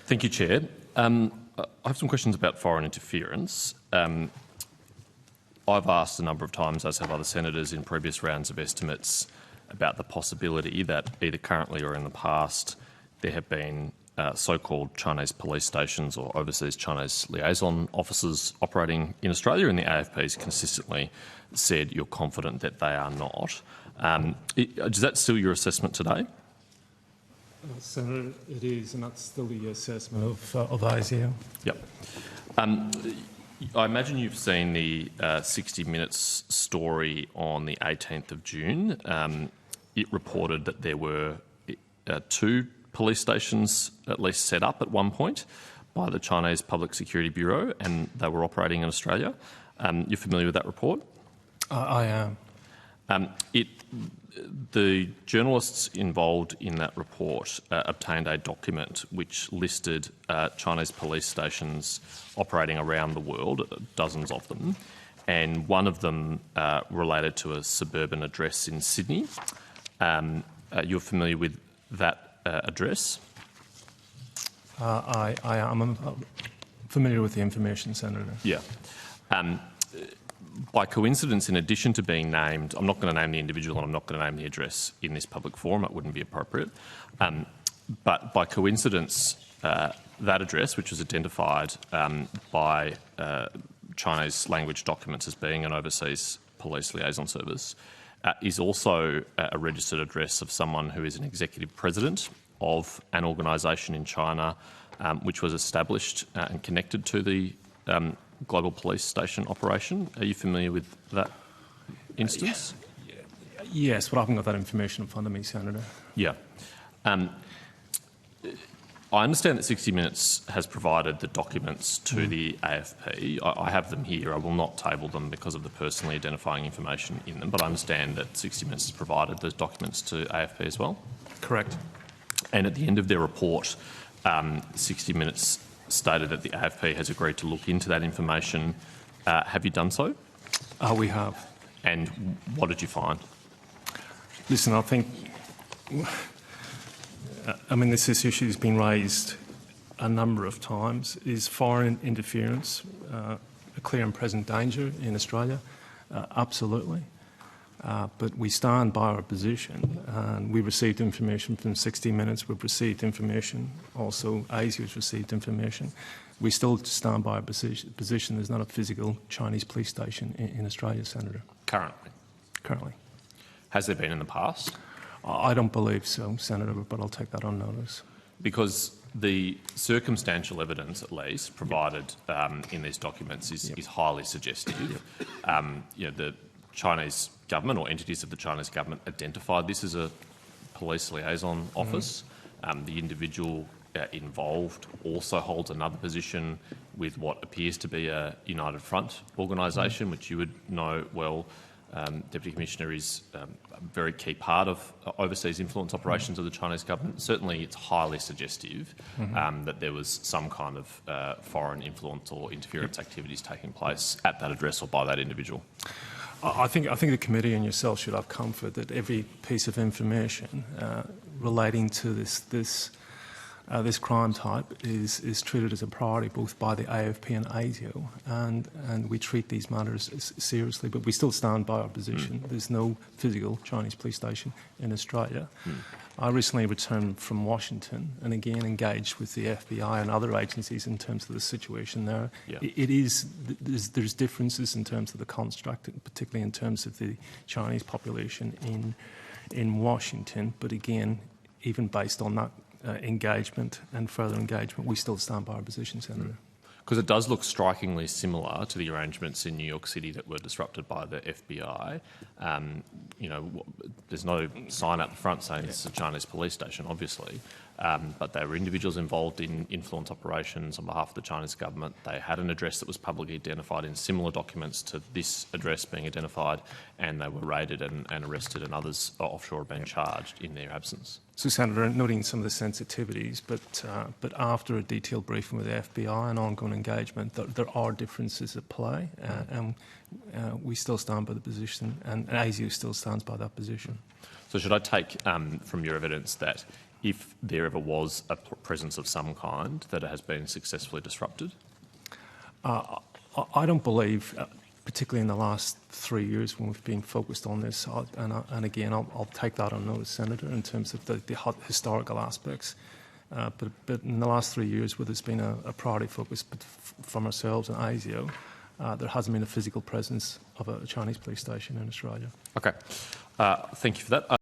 Thank you, Chair. I have some questions about foreign interference. I've asked a number of times, as have other senators in previous rounds of estimates, about the possibility that either currently or in the past there have been so-called Chinese police stations or overseas Chinese liaison officers operating in Australia, and the AFP has consistently said you're confident that they are not. Is that still your assessment today? Senator, it is, and that's still the assessment of ASIO. Yep. I imagine you've seen the 60 Minutes story on the 18th of June. It reported that there were 2 police stations at least set up at one point by the Chinese Public Security Bureau, and they were operating in Australia. You're familiar with that report? I am. The journalists involved in that report obtained a document which listed Chinese police stations operating around the world, dozens of them, and one of them related to a suburban address in Sydney. You're familiar with that address? I am familiar with the information, Senator. Yeah. By coincidence, in addition to being named, I'm not going to name the individual and I'm not going to name the address in this public forum, it wouldn't be appropriate, but by coincidence, that address, which was identified by Chinese language documents as being an overseas police liaison service, is also a registered address of someone who is an executive president of an organisation in China which was established and connected to the global police station operation. Are you familiar with that instance? Yes, but I haven't got that information in front of me, Senator. Yeah. I understand that 60 Minutes has provided the documents to the AFP. I have them here. I will not table them because of the personally identifying information in them, but I understand that 60 Minutes has provided those documents to AFP as well? Correct. And at the end of their report, 60 Minutes stated that the AFP has agreed to look into that information. Have you done so? We have. And what did you find? Listen, I think, this issue has been raised a number of times. Is foreign interference a clear and present danger in Australia? Absolutely. But we stand by our position, and we received information from 60 Minutes. We've received information. Also, ASIO has received information. We still stand by our position. There's not a physical Chinese police station in Australia, Senator. Currently? Currently. Has there been in the past? I don't believe so, Senator, but I'll take that on notice. Because the circumstantial evidence, at least, provided in these documents is highly suggestive. The Chinese government or entities of the Chinese government identified this as a police liaison office. The individual involved also holds another position with what appears to be a United Front organisation, which you would know well. Deputy Commissioner is a very key part of overseas influence operations of the Chinese government. Certainly it's highly suggestive that there was some kind of foreign influence or interference activities taking place at that address or by that individual. I think the committee and yourself should have comfort that every piece of information relating to this crime type is treated as a priority both by the AFP and ASIO, and we treat these matters seriously. But we still stand by our position. There's no physical Chinese police station in Australia. I recently returned from Washington and again engaged with the FBI and other agencies in terms of the situation there. Yeah. There's differences in terms of the construct, particularly in terms of the Chinese population in Washington. But again, even based on that engagement and further engagement, we still stand by our position, Senator. Because it does look strikingly similar to the arrangements in New York City that were disrupted by the FBI. There's no sign out the front saying it's a Chinese police station, obviously, but they were individuals involved in influence operations on behalf of the Chinese government. They had an address that was publicly identified in similar documents to this address being identified, and they were raided and arrested, and others offshore have been charged in their absence. So, Senator, noting some of the sensitivities, but after a detailed briefing with the FBI and ongoing engagement, there are differences at play, and we still stand by the position, and ASIO still stands by that position. So should I take from your evidence that if there ever was a presence of some kind, that it has been successfully disrupted? I don't believe, particularly in the last 3 years when we've been focused on this, and again, I'll take that on notice, Senator, in terms of the historical aspects. But in the last 3 years, where there's been a priority focus from ourselves and ASIO, there hasn't been a physical presence of a Chinese police station in Australia. Okay. Thank you for that.